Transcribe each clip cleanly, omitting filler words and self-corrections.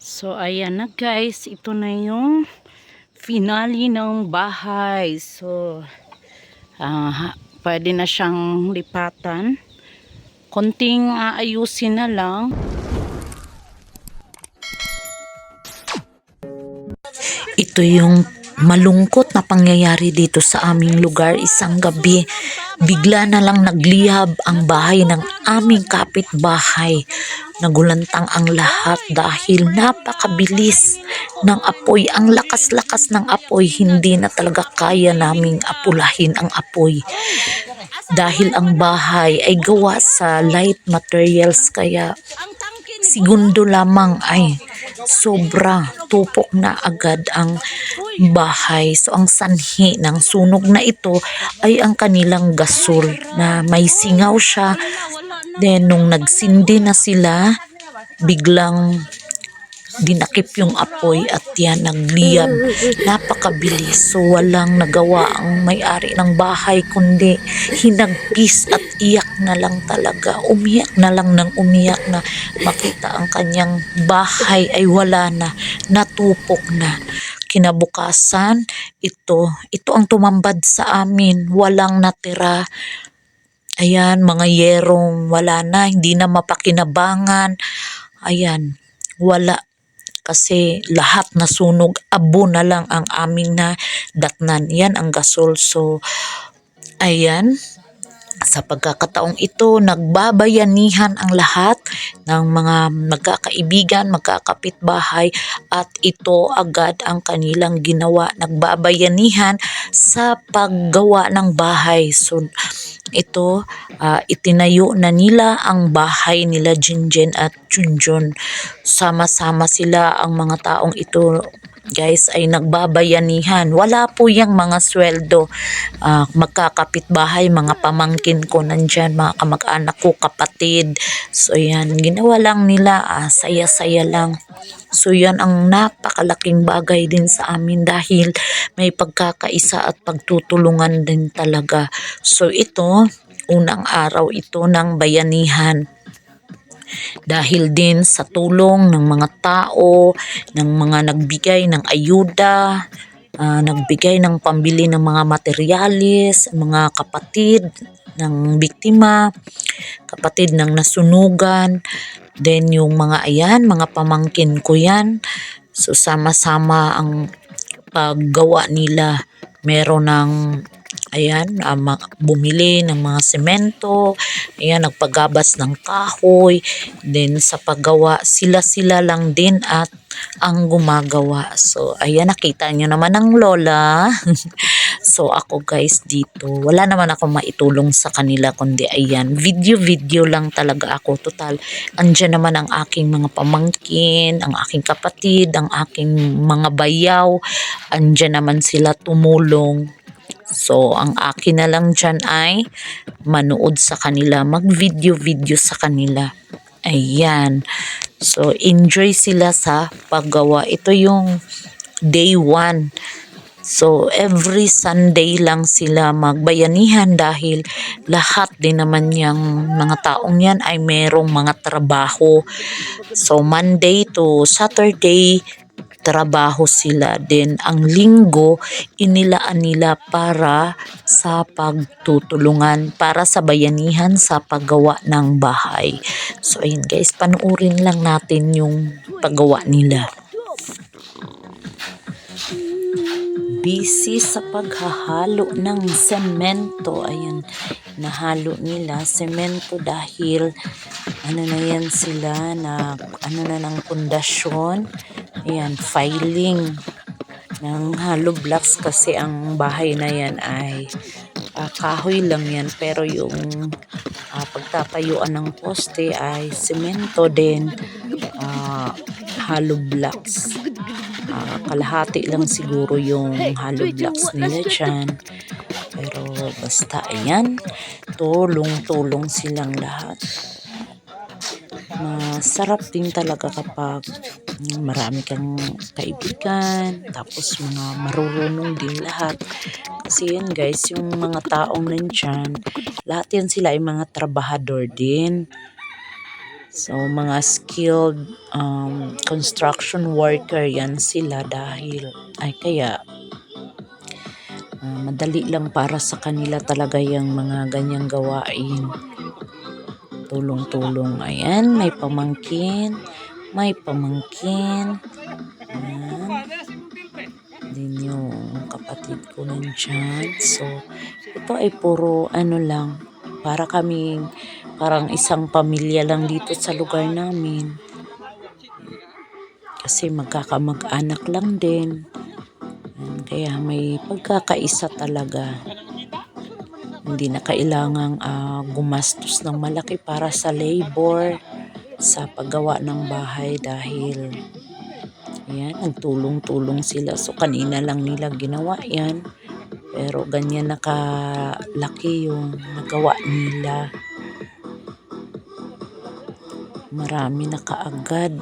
So ayan na guys, ito na yung finale ng bahay. So pwede na siyang lipatan. Konting aayusin na lang. Ito yung malungkot na pangyayari dito sa aming lugar. Isang gabi, bigla na lang nagliyab ang bahay ng aming kapitbahay. Nagulantang ang lahat dahil napakabilis ng apoy. Ang lakas-lakas ng apoy, hindi na talaga kaya naming apulahin ang apoy. Dahil ang bahay ay gawa sa light materials, kaya segundo lamang ay sobra tupok na agad ang bahay. So ang sanhi ng sunog na ito ay ang kanilang gasol na may singaw siya. Then nung nagsindi na sila, biglang dinakip yung apoy at yan nagliyab. Napakabilis. So walang nagawa ang may-ari ng bahay kundi hinagpis at iyak na lang talaga. Umiyak na lang ng umiyak na makita ang kanyang bahay ay wala na, natupok na. Kinabukasan, ito ang tumambad sa amin. Walang natira. Ayan, mga yerong wala na, hindi na mapakinabangan. Ayan, wala. Kasi lahat nasunog, abo na lang ang aming na datnan. Yan ang gasol. So, ayan. Sa pagkakataong ito, nagbabayanihan ang lahat ng mga magkakaibigan, magkakapitbahay at ito agad ang kanilang ginawa. Nagbabayanihan sa paggawa ng bahay. So, ito, itinayo na nila ang bahay nila Jinjen at Junjun. Sama-sama sila ang mga taong ito guys ay nagbabayanihan. Wala po yung mga sweldo. Magkakapitbahay, mga pamangkin ko nandyan, mga kamag-anak ko, kapatid. So yan, ginawa lang nila, saya-saya lang. So yan ang napakalaking bagay din sa amin dahil may pagkakaisa at pagtutulungan din talaga. So ito, unang araw ito ng bayanihan. Dahil din sa tulong ng mga tao, ng mga nagbigay ng ayuda, nagbigay ng pambili ng mga materialis, mga kapatid ng biktima, kapatid ng nasunugan, then yung mga mga pamangkin ko yan. So sama-sama ang paggawa nila. Meron ng bumili ng mga semento, nagpagabas ng kahoy, then sa paggawa sila lang din at ang gumagawa. So ayan, nakita nyo naman ang lola. So ako guys dito, wala naman ako maitulong sa kanila kundi ayan, video lang talaga ako. Total, andyan naman ang aking mga pamangkin, ang aking kapatid, ang aking mga bayaw, andyan naman sila tumulong. So, ang akin na lang dyan ay manood sa kanila, mag-video sa kanila. Ayan. So, enjoy sila sa paggawa. Ito yung day 1. So, every Sunday lang sila magbayanihan dahil lahat din naman yung mga taong yan ay merong mga trabaho. So, Monday to Saturday, trabaho sila. Then ang linggo inilaan nila para sa pagtutulungan, para sa bayanihan sa paggawa ng bahay. So ayun guys, panuorin lang natin yung paggawa nila. Busy sa paghahalo ng semento. Ayun, nahalo nila semento dahil na yan sila na ng pundasyon. Ayan, filing ng hollow blocks kasi ang bahay na yan ay kahoy lang yan, pero yung pagtatayuan ng poste ay semento din, hollow blocks. Kalahati lang siguro yung hollow blocks nila dyan, pero basta ayan, tulong-tulong silang lahat. Masarap din talaga kapag marami kang kaibigan, tapos mga marurunong din lahat. Kasi yan guys, yung mga taong nandyan, lahat yan sila ay mga trabahador din. So, mga skilled construction worker yan sila dahil, kaya madali lang para sa kanila talaga yung mga ganyang gawain. Tulong-tulong. Ayan, may pamangkin. May pamangkin. Ayan. Din yung kapatid ko nandyan. So, ito ay puro ano lang. Para kaming, parang isang pamilya lang dito sa lugar namin. Kasi magkakamag-anak lang din. Ayan, kaya may pagkakaisa talaga. Hindi na kailangang gumastos ng malaki para sa labor, sa paggawa ng bahay dahil ayan, nagtulong-tulong sila. So, kanina lang nila ginawa yan. Pero ganyan nakalaki yung nagawa nila. Marami na kaagad.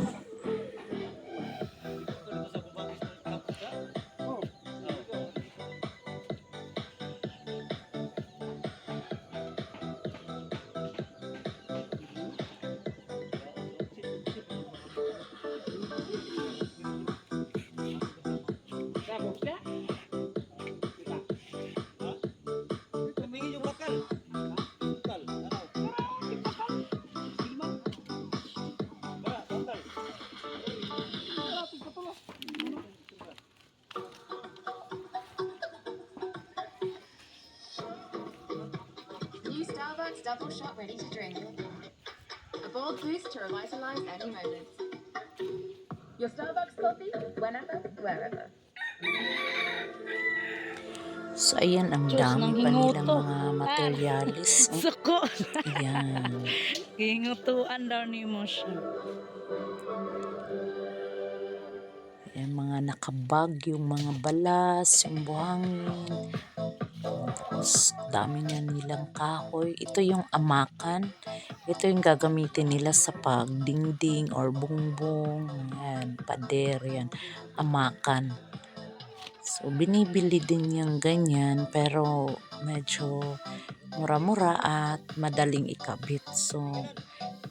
New Starbucks double shot ready to drink. A bold boost to revitalize any moment. Your Starbucks coffee, whenever, wherever. So, ayan, ang Diyos, dami nang pa nilang hinguto. mga materialis. Suko. Ayan. Hingutuan daw ni mo siya. Ayan, mga nakabag, yung mga balas, yung buhangin. Tapos, dami nga nilang kahoy. Ito yung amakan. Ito yung gagamitin nila sa pagdingding or bungbong. Ayan, pader, yan. Amakan. So, binibili din yung ganyan, pero medyo mura-mura at madaling ikabit. So,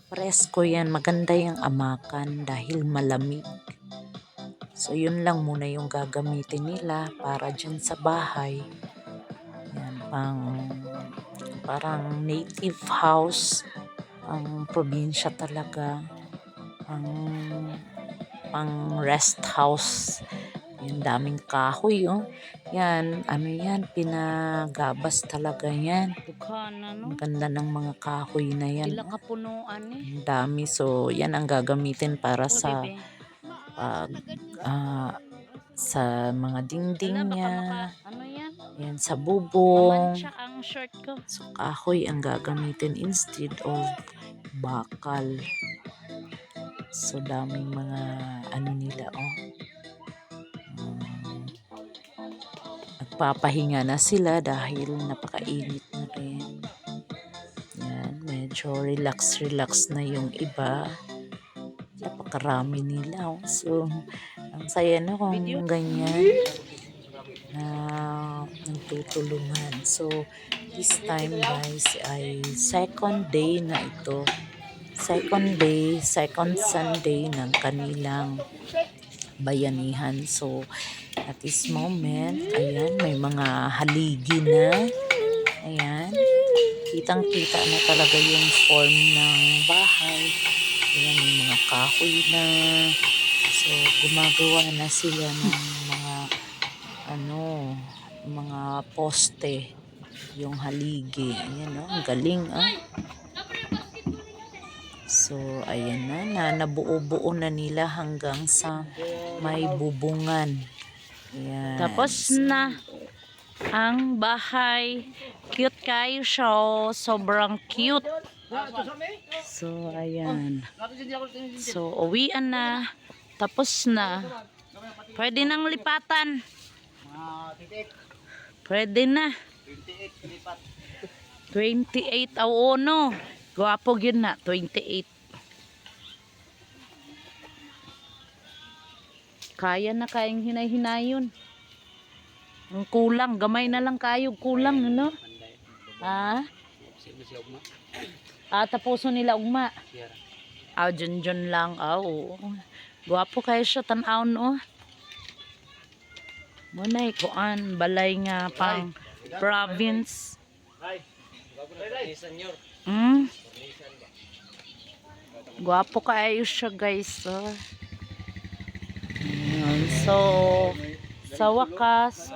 presko yan. Maganda yung amakan dahil malamig. So, yun lang muna yung gagamitin nila para dyan sa bahay. Yan, parang native house. Ang probinsya talaga. Pang rest house. Yan, daming kahoy, oh. Yan, ano yan, pinagabas talaga yan. Dukhan na, no? Ang ganda ng mga kahoy na yan. Sila kapunuan eh. Ang dami. So, yan ang gagamitin para Oh, sa bebe. sa mga dingding Ala, baka niya. ano yan? Yan, sa bubong. Mamansya ang shirt ko. So, kahoy ang gagamitin instead of bakal. So, daming mga ano nila, oh. Nagpapahinga na sila dahil napakainit na rin. Yan, medyo relax na yung iba. Napakarami nila, oh. So, ang saya na kung ganyan na nagtutulungan. So, this time guys ay second day na ito. Second Sunday ng kanilang bayanihan. So, at this moment, ayan, may mga haligi na. Ayan, kitang-kita na talaga yung form ng bahay. Ayan, yung mga kahoy na. So, gumagawa na sila ng mga poste, yung haligi. Ayan, oh, ang galing, ah. So, ayan na, nabuo-buo na nila hanggang sa may bubungan. Ayan. Tapos na ang bahay. Cute kayo siya. Oh. Sobrang cute. So, ayan. So, uwian na. Tapos na. Pwede nang lipatan. Pwede na. 28 aw no. Gwapo yun na. 28. Kaya na kayang hinay-hinayon. Ang kulang. Gamay na lang kayo. Kulang, ano? Ha? Tapuso nila ugma. Aw, Junjun lang. Aw. Guwapo kayo siya tan-aw no. Munay kuan balay nga pang province. Hmm. Guwapo kayo siya guys. Oh. Ayan. So sa wakas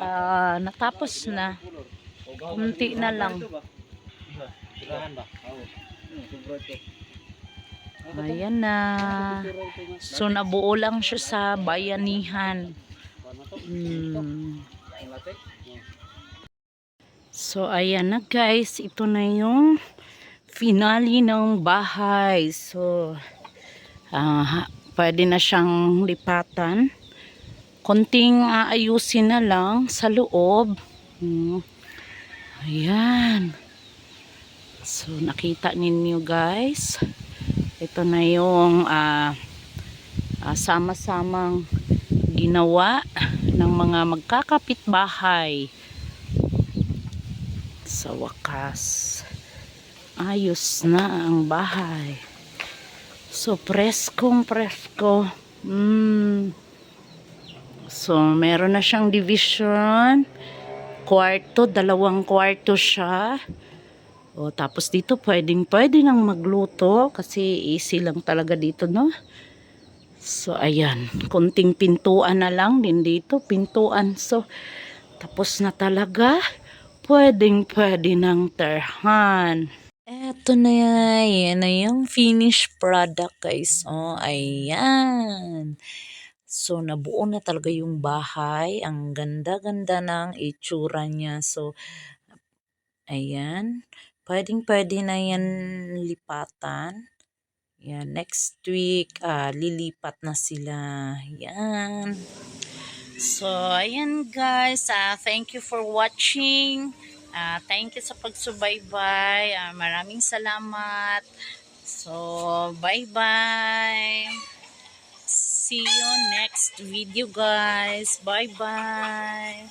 natapos na. Kunti na lang. Ayan na. So nabuo lang siya sa bayanihan. So ayan na guys, ito na yung finale ng bahay. So pwede na siyang lipatan. Konting aayusin na lang sa loob. Ayan. So nakita ninyo guys. Ito na yung sama-samang ginawa ng mga magkakapitbahay. Sa wakas, ayos na ang bahay. So preskong presko. So meron na siyang division. Kwarto, 2 kwarto siya. O, tapos dito pwede nang magluto kasi easy lang talaga dito, no? So ayan, konting pintuan na lang din dito, pintuan. So tapos na talaga. Pwede ng terhan. Eto na yan na yung finished product guys. Oh, ayan. So, nabuo na talaga yung bahay. Ang ganda-ganda ng itsura niya. So, ayan. Pwede na yan lipatan. Yan, next week, lilipat na sila. Yan. So, ayan guys. Thank you for watching. Thank you sa pagsubaybay. Maraming salamat. So, bye-bye. See you next video guys. Bye-bye.